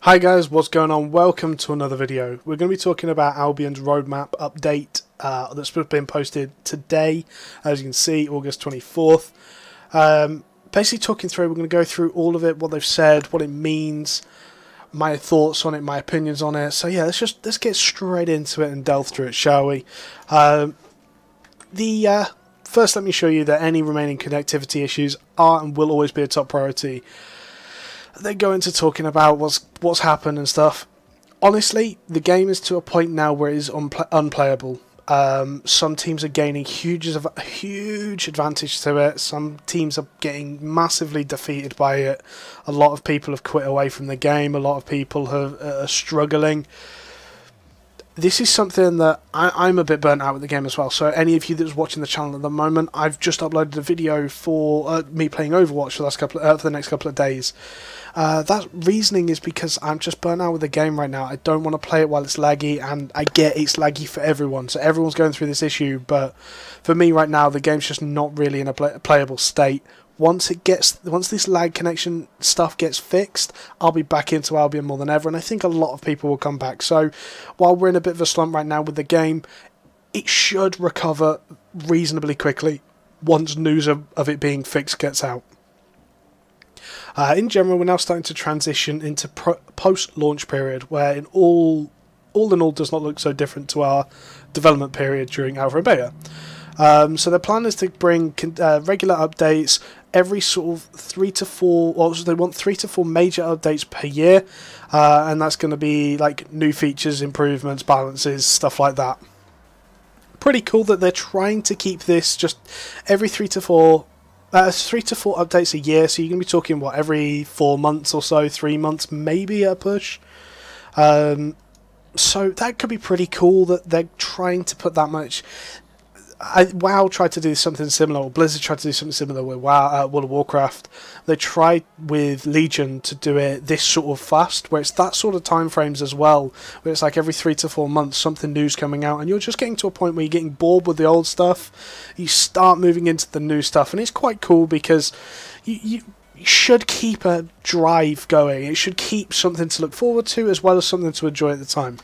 Hi guys, what's going on? Welcome to another video. We're going to be talking about Albion's roadmap update that's been posted today, as you can see, August 24th. Basically talking through, we're going to go through all of it, what they've said, what it means, my thoughts on it, my opinions on it. So yeah, let's get straight into it and delve through it, shall we? First, let me show you that any remaining connectivity issues are and will always be a top priority. They go into talking about what's happened and stuff. Honestly, the game is to a point now where it is unplayable. Some teams are gaining huge advantage to it. Some teams are getting massively defeated by it. A lot of people have quit away from the game. A lot of people are struggling. This is something that I'm a bit burnt out with the game as well. So any of you that's watching the channel at the moment, I've just uploaded a video for me playing Overwatch for the next couple of days. That reasoning is because I'm just burnt out with the game right now. I don't want to play it while it's laggy, and I get it's laggy for everyone. So everyone's going through this issue, but for me right now, the game's just not really in a playable state. Once this lag connection stuff gets fixed, I'll be back into Albion more than ever, and I think a lot of people will come back. So while we're in a bit of a slump right now with the game, it should recover reasonably quickly once news of it being fixed gets out. In general, we're now starting to transition into post-launch period, where all in all does not look so different to our development period during Alpha and Beta. So their plan is to bring regular updates every sort of 3 to 4, or they want 3 to 4 major updates per year, and that's going to be like new features, improvements, balances, stuff like that. Pretty cool that they're trying to keep this just every 3 to 4 updates a year, so you're going to be talking, what, every 4 months or so, 3 months maybe at a push. So that could be pretty cool that they're trying to put that much. WoW tried to do something similar, or Blizzard tried to do something similar with World of Warcraft. They tried with Legion to do it this sort of fast, where it's that sort of time frames as well, where it's like every 3 to 4 months something new's coming out, and you're just getting to a point where you're getting bored with the old stuff. You start moving into the new stuff, and it's quite cool because you should keep a drive going. It should keep something to look forward to as well as something to enjoy at the time.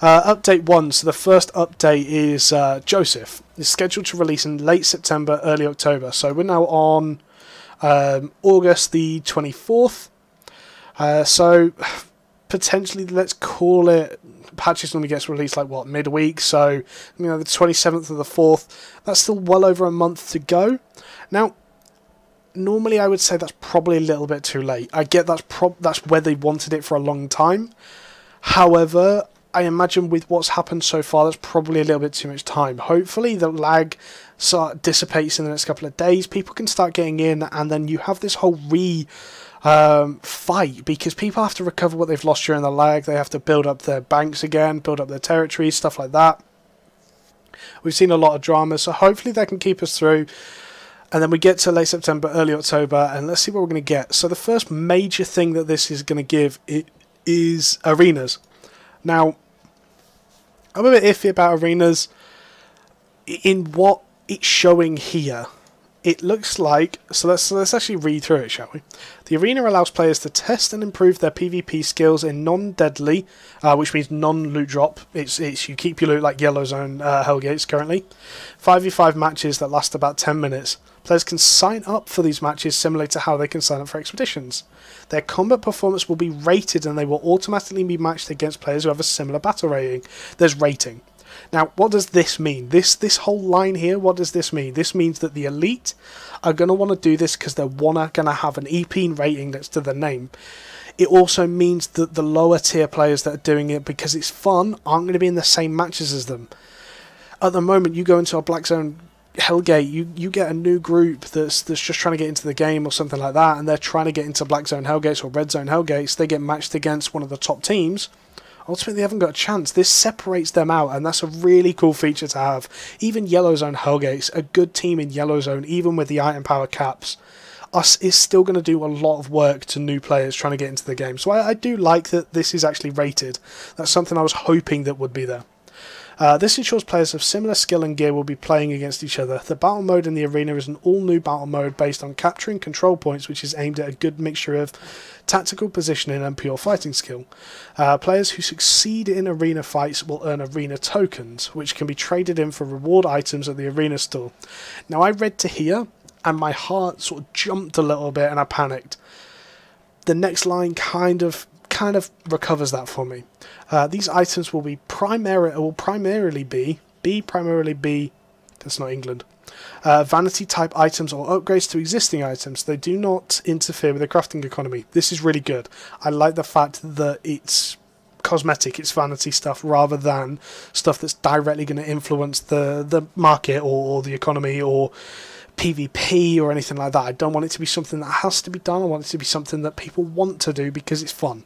Update 1, so the first update is Joseph. It's scheduled to release in late September, early October. So we're now on August the 24th. So potentially, let's call it, patches normally gets released like what, midweek, so you know, the 27th of the 4th. That's still well over a month to go. Now, normally I would say that's probably a little bit too late. I get that's where they wanted it for a long time. However, I imagine with what's happened so far, that's probably a little bit too much time. Hopefully the lag dissipates in the next couple of days. People can start getting in, and then you have this whole fight, because people have to recover what they've lost during the lag. They have to build up their banks again, build up their territories, stuff like that. We've seen a lot of drama, so hopefully that can keep us through. And then we get to late September, early October, and let's see what we're going to get. So the first major thing that this is going to give is arenas. Now, I'm a bit iffy about arenas in what it's showing here. It looks like, so let's actually read through it, shall we? The arena allows players to test and improve their PvP skills in non-deadly, which means non-loot drop. It's you keep your loot like Yellow Zone Hellgates currently. 5v5 matches that last about 10 minutes. Players can sign up for these matches similar to how they can sign up for expeditions. Their combat performance will be rated, and they will automatically be matched against players who have a similar battle rating. There's rating. Now, what does this mean? This whole line here, what does this mean? This means that the elite are going to want to do this because they're going to have an EP rating that's to the name. It also means that the lower tier players that are doing it because it's fun aren't going to be in the same matches as them. At the moment, you go into a Black Zone Hellgate, you get a new group that's just trying to get into the game or something like that, and they're trying to get into Black Zone Hellgates or Red Zone Hellgates. They get matched against one of the top teams. Ultimately, they haven't got a chance. This separates them out, and that's a really cool feature to have. Even Yellow Zone Hellgates, a good team in Yellow Zone, even with the item power caps, is still going to do a lot of work to new players trying to get into the game. So I do like that this is actually rated. That's something I was hoping that would be there. This ensures players of similar skill and gear will be playing against each other. The battle mode in the arena is an all-new battle mode based on capturing control points, which is aimed at a good mixture of tactical positioning and pure fighting skill. Players who succeed in arena fights will earn arena tokens, which can be traded in for reward items at the arena store. Now, I read to here, and my heart sort of jumped a little bit, and I panicked. The next line kind of recovers that for me. These items will primarily be that's not England, vanity type items or upgrades to existing items. They do not interfere with the crafting economy. This is really good. I like the fact that it's cosmetic, it's vanity stuff, rather than stuff that's directly going to influence the market or the economy or PvP or anything like that. I don't want it to be something that has to be done. I want it to be something that people want to do because it's fun.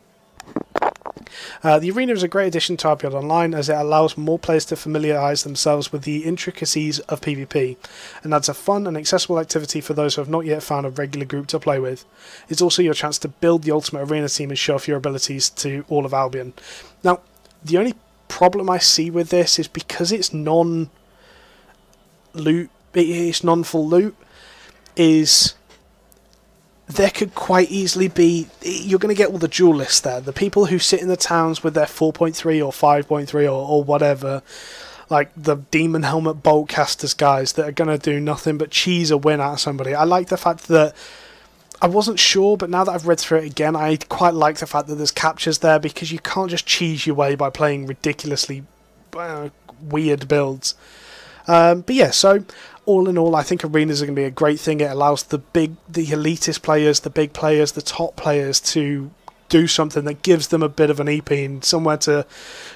The arena is a great addition to Albion Online, as it allows more players to familiarise themselves with the intricacies of PvP, and adds a fun and accessible activity for those who have not yet found a regular group to play with. It's also your chance to build the ultimate arena team and show off your abilities to all of Albion. Now, the only problem I see with this is because it's non-full loot, is there could quite easily be, you're going to get all the duelists there, the people who sit in the towns with their 4.3 or 5.3 or whatever, like the Demon Helmet Boltcasters guys that are going to do nothing but cheese a win out of somebody. I like the fact that, I wasn't sure, but now that I've read through it again, I quite like the fact that there's captures there, because you can't just cheese your way by playing ridiculously weird builds. But yeah, so all in all, I think arenas are going to be a great thing. It allows the elitist players, the big players, the top players to do something that gives them a bit of an EP and somewhere to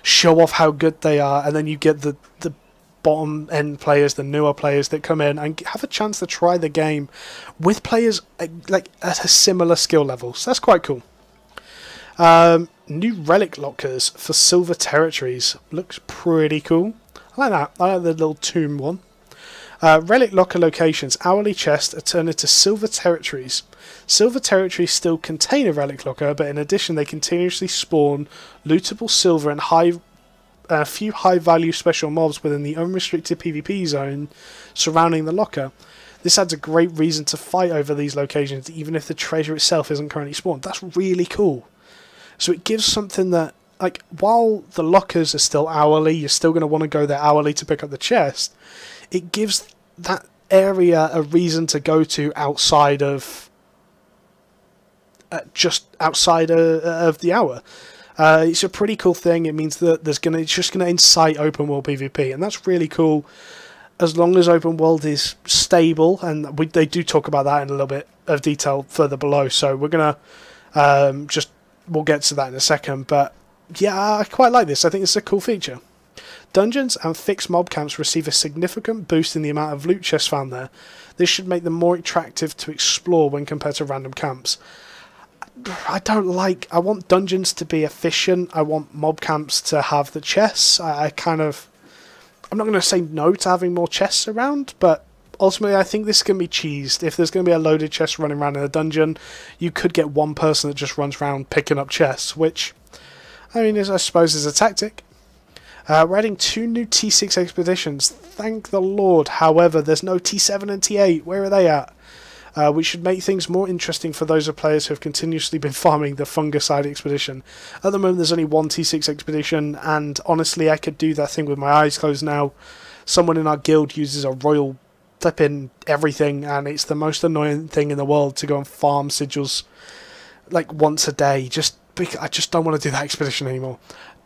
show off how good they are. And then you get the bottom end players, the newer players that come in and have a chance to try the game with players like at a similar skill level. So that's quite cool. New relic lockers for silver territories. Looks pretty cool. I like that. I like the little tomb one. Relic locker locations. Hourly chests are turned into silver territories. Silver territories still contain a relic locker, but in addition they continuously spawn lootable silver and a few high-value special mobs within the unrestricted PvP zone surrounding the locker. This adds a great reason to fight over these locations, even if the treasure itself isn't currently spawned. That's really cool. So it gives something that, like, while the lockers are still hourly, you're still going to want to go there hourly to pick up the chest. It gives that area a reason to go to outside of just outside of the hour. It's a pretty cool thing. It means that it's just going to incite open world PvP, and that's really cool. As long as open world is stable, and they do talk about that in a little bit of detail further below. So we're gonna we'll get to that in a second. But yeah, I quite like this. I think it's a cool feature. Dungeons and fixed mob camps receive a significant boost in the amount of loot chests found there. This should make them more attractive to explore when compared to random camps. I want dungeons to be efficient. I want mob camps to have the chests. I'm not going to say no to having more chests around, but ultimately I think this can be cheesed. If there's going to be a loaded chest running around in a dungeon, you could get one person that just runs around picking up chests, which, I mean, I suppose is a tactic. We're adding 2 new T6 expeditions. Thank the Lord. However, there's no T7 and T8. Where are they at? Which should make things more interesting for those of players who have continuously been farming the Fungicide expedition. At the moment, there's only 1 T6 expedition, and honestly, I could do that thing with my eyes closed now. Someone in our guild uses a royal flipping everything, and it's the most annoying thing in the world to go and farm sigils like once a day. I just don't want to do that expedition anymore.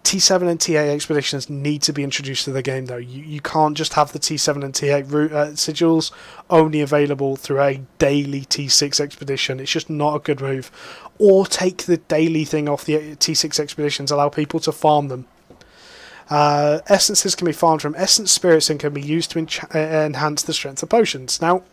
T7 and T8 expeditions need to be introduced to the game, though. You can't just have the T7 and T8 sigils only available through a daily T6 expedition. It's just not a good move. Or take the daily thing off the T6 expeditions, allow people to farm them. Essences can be farmed from essence spirits and can be used to enhance the strength of potions. Now,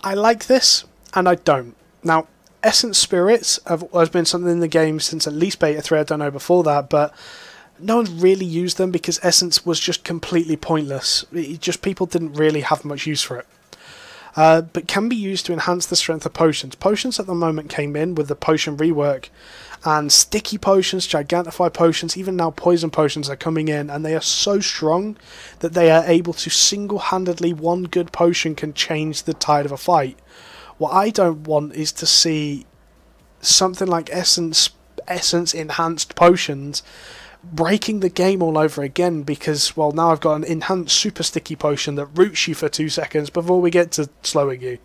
I like this, and I don't. Now, Essence Spirits has been something in the game since at least Beta 3, I don't know before that, but no one's really used them because Essence was just completely pointless. People didn't really have much use for it. but can be used to enhance the strength of potions. Potions at the moment came in with the potion rework, and sticky potions, gigantify potions, even now poison potions are coming in, and they are so strong that they are able to single-handedly, one good potion can change the tide of a fight. What I don't want is to see something like essence enhanced potions breaking the game all over again, because, well, now I've got an enhanced super sticky potion that roots you for 2 seconds before we get to slowing you.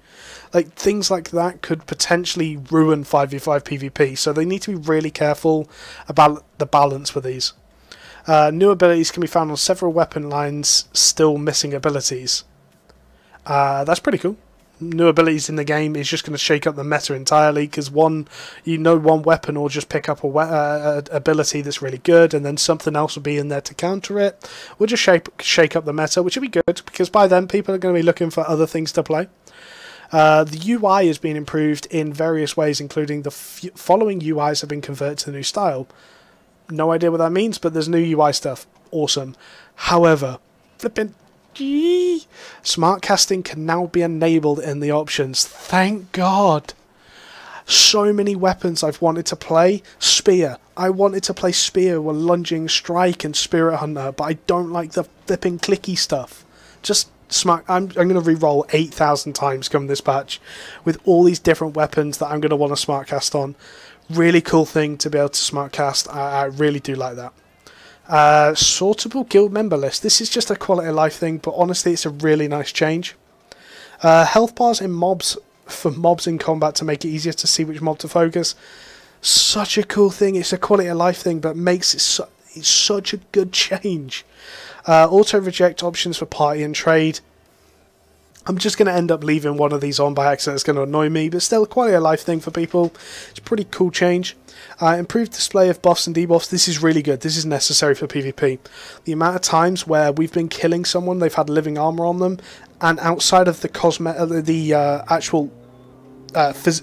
Like, things like that could potentially ruin 5v5 PvP, so they need to be really careful about the balance with these. New abilities can be found on several weapon lines, still missing abilities. That's pretty cool. New abilities in the game is just going to shake up the meta entirely, because one weapon will just pick up a ability that's really good, and then something else will be in there to counter it. We'll just shake up the meta, which will be good, because by then people are going to be looking for other things to play. The UI has been improved in various ways, including the following UIs have been converted to the new style. No idea what that means, but there's new UI stuff. Awesome. However, flipping smart casting can now be enabled in the options. Thank God. So many weapons I've wanted to play. Spear. I wanted to play Spear with Lunging Strike and Spirit Hunter, but I don't like the flipping clicky stuff. Just smart. I'm going to re-roll 8,000 times come this patch with all these different weapons that I'm going to want to smart cast on. Really cool thing to be able to smart cast. I really do like that. Sortable guild member list. This is just a quality of life thing, but honestly it's a really nice change. Health bars in mobs for mobs in combat to make it easier to see which mob to focus. Such a cool thing. It's a quality of life thing, but makes it it's such a good change. Auto reject options for party and trade. I'm just going to end up leaving one of these on by accident. It's going to annoy me, but still a quality of life thing for people. It's a pretty cool change. Improved display of buffs and debuffs. This is really good. This is necessary for PvP. The amount of times where we've been killing someone, they've had living armor on them, and outside of the actual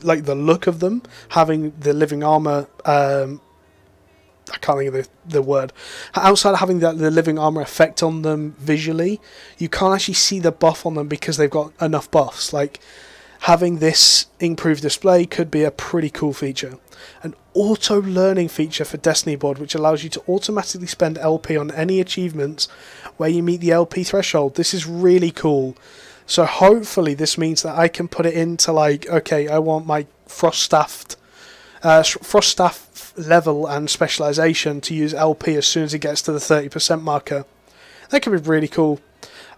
like the look of them having the living armor, I can't think of the word. Outside of having the living armor effect on them visually, you can't actually see the buff on them because they've got enough buffs. Like, having this improved display could be a pretty cool feature. An auto-learning feature for Destiny board, which allows you to automatically spend LP on any achievements where you meet the LP threshold. This is really cool. So hopefully this means that I can put it into, like, okay, I want my Frost Staff level and specialization to use LP as soon as it gets to the 30% marker. That could be really cool.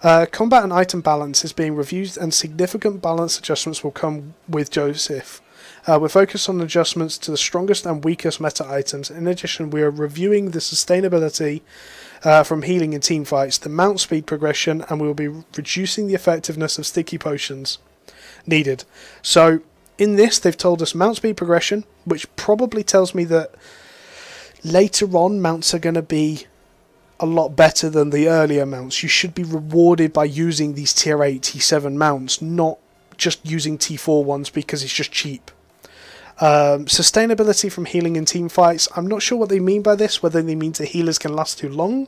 Combat and item balance is being reviewed, and significant balance adjustments will come with Joseph. We're focused on adjustments to the strongest and weakest meta items. In addition, we are reviewing the sustainability from healing in team fights, the mount speed progression, and we will be reducing the effectiveness of sticky potions needed. So in this, they've told us mount speed progression, which probably tells me that later on mounts are going to be a lot better than the earlier mounts. You should be rewarded by using these tier 8, T7 mounts, not just using T4 ones because it's just cheap. Sustainability from healing in team fights. I'm not sure what they mean by this, whether they mean the healers can last too long.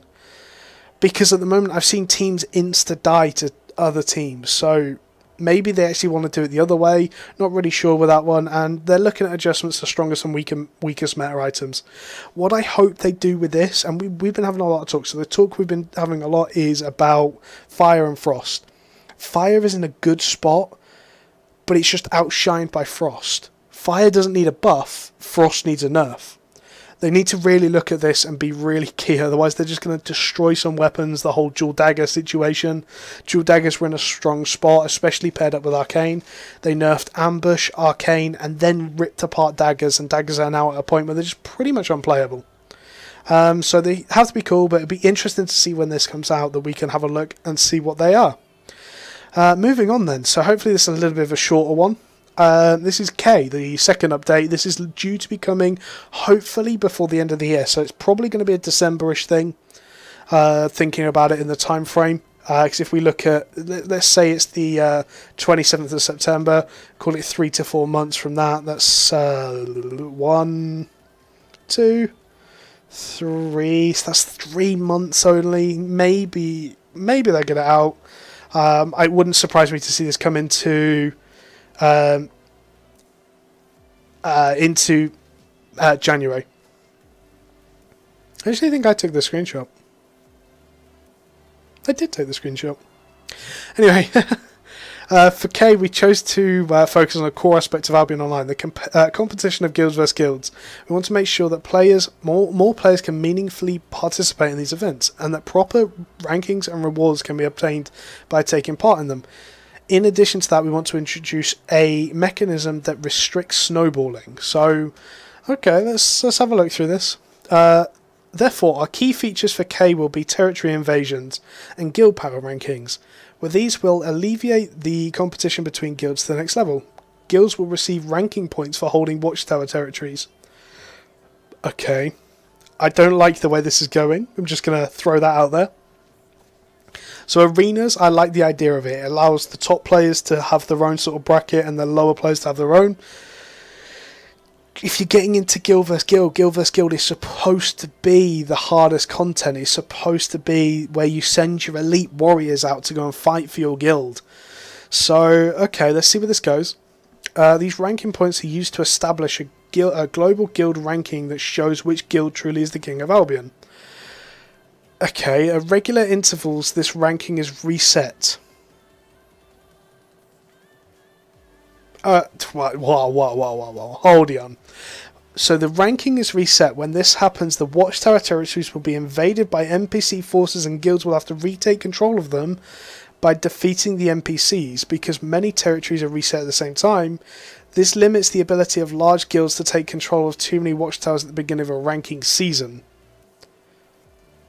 Because at the moment I've seen teams insta-die to other teams, so maybe they actually want to do it the other way. Not really sure with that one, and they're looking at adjustments to strongest and weakest meta items. What I hope they do with this, and we've been having a lot of talk, so the talk we've been having a lot is about Fire and Frost. Fire is in a good spot, but it's just outshined by Frost. Fire doesn't need a buff, Frost needs a nerf. They need to really look at this and be really key, otherwise they're just going to destroy some weapons, the whole dual dagger situation. Dual daggers were in a strong spot, especially paired up with Arcane. They nerfed Ambush, Arcane, and then ripped apart daggers, and daggers are now at a point where they're just pretty much unplayable. So they have to be cool, but it'd be interesting to see when this comes out that we can have a look and see what they are. Moving on then, so hopefully this is a little bit of a shorter one. This is K, the second update. This is due to be coming hopefully before the end of the year, so it's probably going to be a December-ish thing, thinking about it in the time frame. Because if we look at, let's say it's the 27th of September, call it 3 to 4 months from that, that's 1, 2, 3, so that's 3 months only. Maybe they'll get it out. It wouldn't surprise me to see this come into January. I actually think I took the screenshot. I did take the screenshot. Anyway, for K, we chose to focus on a core aspect of Albion Online, the competition of guilds versus guilds. We want to make sure that more players can meaningfully participate in these events, and that proper rankings and rewards can be obtained by taking part in them. In addition to that, we want to introduce a mechanism that restricts snowballing. So, okay, let's have a look through this. Therefore, our key features for K will be territory invasions and guild power rankings, where these will alleviate the competition between guilds to the next level. Guilds will receive ranking points for holding watchtower territories. Okay, I don't like the way this is going. I'm just going to throw that out there. So arenas, I like the idea of it. It allows the top players to have their own sort of bracket and the lower players to have their own. If you're getting into guild vs guild, guild vs guild is supposed to be the hardest content. It's supposed to be where you send your elite warriors out to go and fight for your guild. So, okay, let's see where this goes. These ranking points are used to establish a global guild ranking that shows which guild truly is the king of Albion. Okay, at regular intervals, this ranking is reset. Whoa, hold on. So the ranking is reset. When this happens, the watchtower territories will be invaded by NPC forces and guilds will have to retake control of them by defeating the NPCs. Because many territories are reset at the same time, this limits the ability of large guilds to take control of too many watchtowers at the beginning of a ranking season.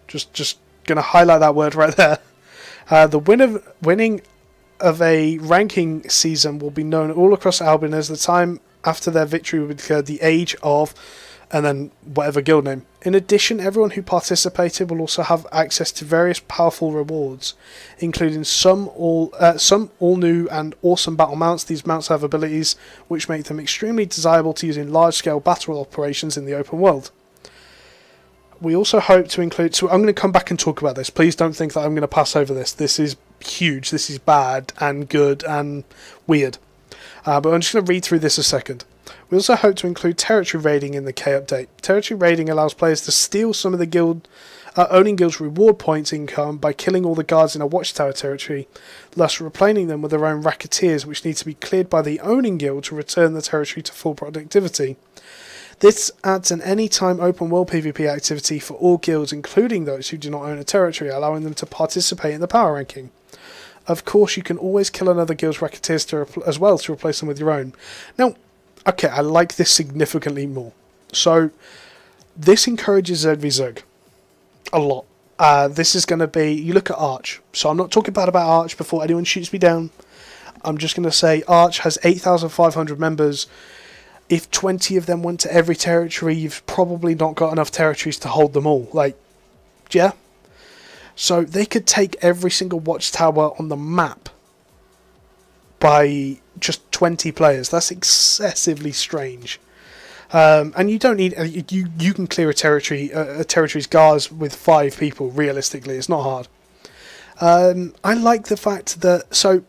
Just going to highlight that word right there. The winning of a ranking season will be known all across Albion as the time after their victory will be declared the age of, and then whatever guild name. In addition, everyone who participated will also have access to various powerful rewards, including some all new and awesome battle mounts. These mounts have abilities which make them extremely desirable to use in large-scale battle operations in the open world. We also hope to include... So I'm going to come back and talk about this. Please don't think that I'm going to pass over this. This is huge. This is bad and good and weird. But I'm just going to read through this a second. We also hope to include territory raiding in the K update. Territory raiding allows players to steal some of the owning guild's reward points income by killing all the guards in a watchtower territory, thus replenishing them with their own racketeers, which need to be cleared by the owning guild to return the territory to full productivity. This adds an anytime open world PvP activity for all guilds, including those who do not own a territory, allowing them to participate in the power ranking. Of course, you can always kill another guild's racketeers as well to replace them with your own. Now, okay, I like this significantly more. So, this encourages Zerg v Zerg a lot. This is going to be, you look at Arch. So I'm not talking bad about Arch before anyone shoots me down. I'm just going to say Arch has 8,500 members. If 20 of them went to every territory, you've probably not got enough territories to hold them all. Like, yeah? So they could take every single watchtower on the map by just 20 players. That's excessively strange. And you don't need... You can clear a territory's guards with 5 people, realistically. It's not hard. I like the fact that... So,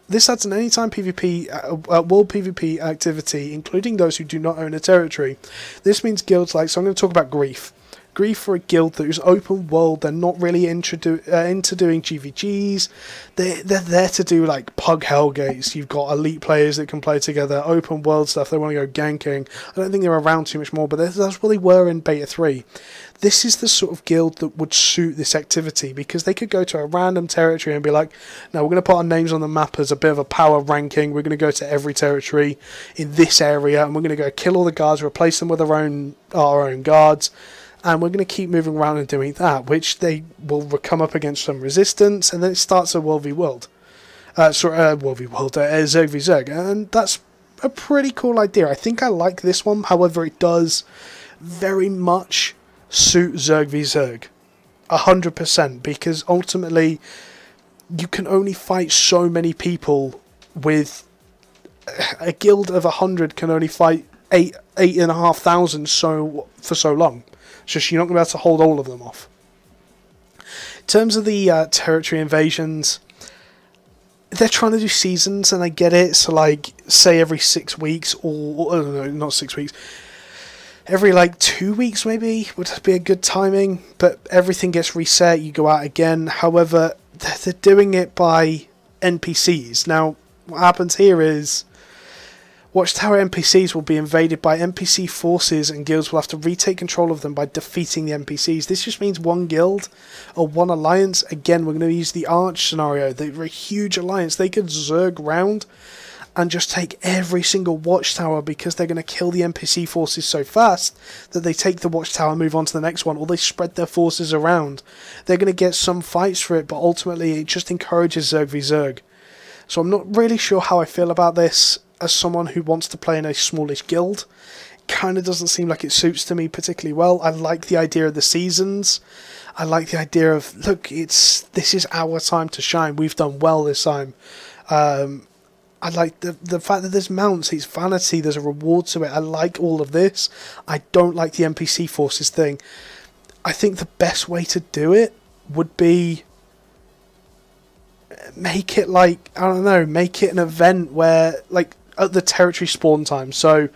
this adds an anytime PvP, world PvP activity, including those who do not own a territory. This means guilds like... So I'm going to talk about Grief. Grief for a guild that is open world. They're not really into doing GVGs. They're there to do like pug hellgates. You've got elite players that can play together, open world stuff. They want to go ganking. I don't think they're around too much more, but that's what they were in Beta 3. This is the sort of guild that would suit this activity, because they could go to a random territory and be like, no, we're going to put our names on the map as a bit of a power ranking. We're going to go to every territory in this area, and we're going to go kill all the guards, replace them with our own guards. And we're going to keep moving around and doing that, which they will come up against some resistance, and then it starts a World v World. World v World, Zerg v Zerg, and that's a pretty cool idea. I think I like this one, however it does very much suit Zerg v Zerg. 100%, because ultimately you can only fight so many people with... A guild of 100 can only fight 8,500 for so long. It's just you're not going to be able to hold all of them off. In terms of the territory invasions, they're trying to do seasons, and I get it. So, like, say every 6 weeks, or no, not 6 weeks, every like 2 weeks maybe would be a good timing. But everything gets reset, you go out again. However, they're doing it by NPCs. Now, what happens here is Watchtower NPCs will be invaded by NPC forces, and guilds will have to retake control of them by defeating the NPCs. This just means one guild or one alliance. Again, we're going to use the Arch scenario. They're a huge alliance. They could zerg round and just take every single Watchtower, because they're going to kill the NPC forces so fast that they take the Watchtower and move on to the next one, or they spread their forces around. They're going to get some fights for it, but ultimately it just encourages Zerg v Zerg. So I'm not really sure how I feel about this. As someone who wants to play in a smallish guild, it kind of doesn't seem like it suits to me particularly well. I like the idea of the seasons. I like the idea of, look, this is our time to shine. We've done well this time. I like the fact that there's mounts, it's vanity, there's a reward to it. I like all of this. I don't like the NPC forces thing. I think the best way to do it would be make it like, I don't know, make it an event where, like, at the territory spawn time. So,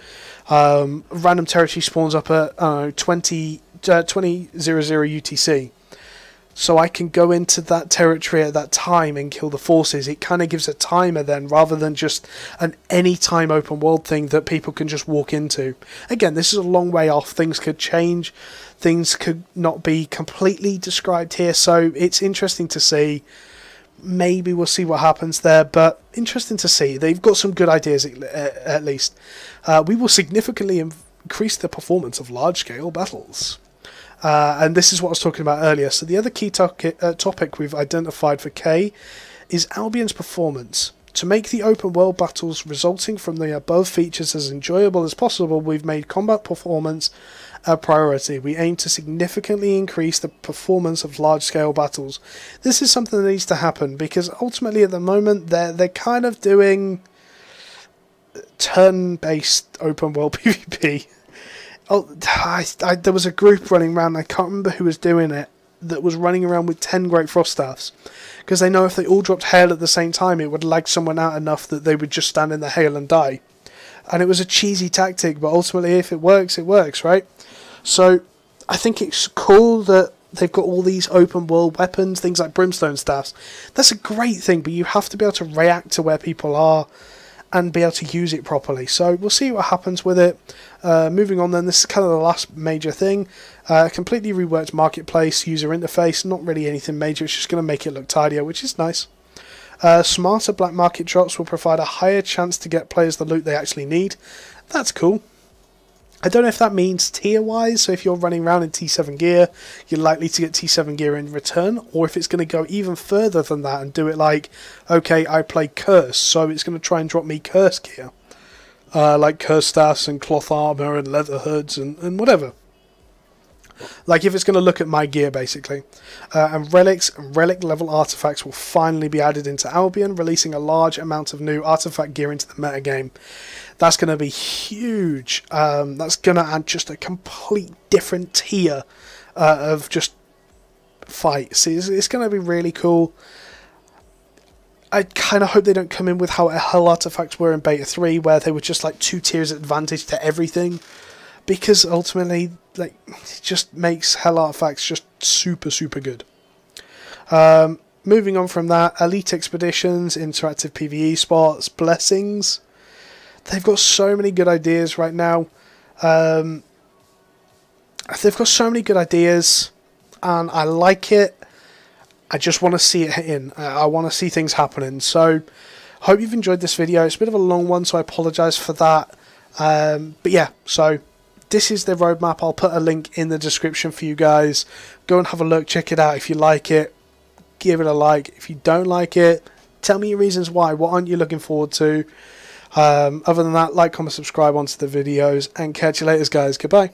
random territory spawns up at, I don't know, 2000 UTC. So I can go into that territory at that time and kill the forces. It kind of gives a timer then, rather than just an anytime open world thing that people can just walk into. Again, this is a long way off. Things could change. Things could not be completely described here. So it's interesting to see. Maybe we'll see what happens there, but interesting to see. They've got some good ideas at least. We will significantly increase the performance of large-scale battles. And this is what I was talking about earlier. So the other key topic we've identified for K is Albion's performance. To make the open world battles resulting from the above features as enjoyable as possible, we've made combat performance a priority. We aim to significantly increase the performance of large-scale battles. This is something that needs to happen, because ultimately at the moment they're kind of doing turn-based open world PvP. Oh, there was a group running around, I can't remember who was doing it, that was running around with 10 Great Frost Staffs, because they know if they all dropped hail at the same time, it would lag someone out enough that they would just stand in the hail and die. And it was a cheesy tactic, but ultimately if it works, right? So I think it's cool that they've got all these open world weapons, things like brimstone staffs. That's a great thing, but you have to be able to react to where people are and be able to use it properly. So we'll see what happens with it. Moving on then, this is kind of the last major thing. Completely reworked marketplace, user interface, not really anything major, it's just going to make it look tidier, which is nice. Smarter black market drops will provide a higher chance to get players the loot they actually need. That's cool. I don't know if that means tier-wise, so if you're running around in T7 gear, you're likely to get T7 gear in return, or if it's going to go even further than that and do it like, okay, I play Curse, so it's going to try and drop me Curse gear. Like Curse staffs and cloth armor and leather hoods and whatever. Like if it's going to look at my gear basically. And relics and relic level artifacts will finally be added into Albion, releasing a large amount of new artifact gear into the metagame. That's going to be huge. That's going to add just a complete different tier of just fights. It's going to be really cool. I kind of hope they don't come in with how Hell Artifacts were in Beta 3, where they were just like 2 tiers advantage to everything. Because ultimately, like, it just makes Hell Artifacts just super, super good. Moving on from that, Elite Expeditions, Interactive PvE spots, Blessings. They've got so many good ideas right now. They've got so many good ideas, and I like it. I just want to see it in. I want to see things happening. So, hope you've enjoyed this video. It's a bit of a long one, so I apologise for that. But yeah, so this is the roadmap. I'll put a link in the description for you guys. Go and have a look, check it out. If you like it, give it a like. If you don't like it, tell me your reasons why. What aren't you looking forward to? Other than that, like, comment, subscribe onto the videos, and catch you later, guys. Goodbye.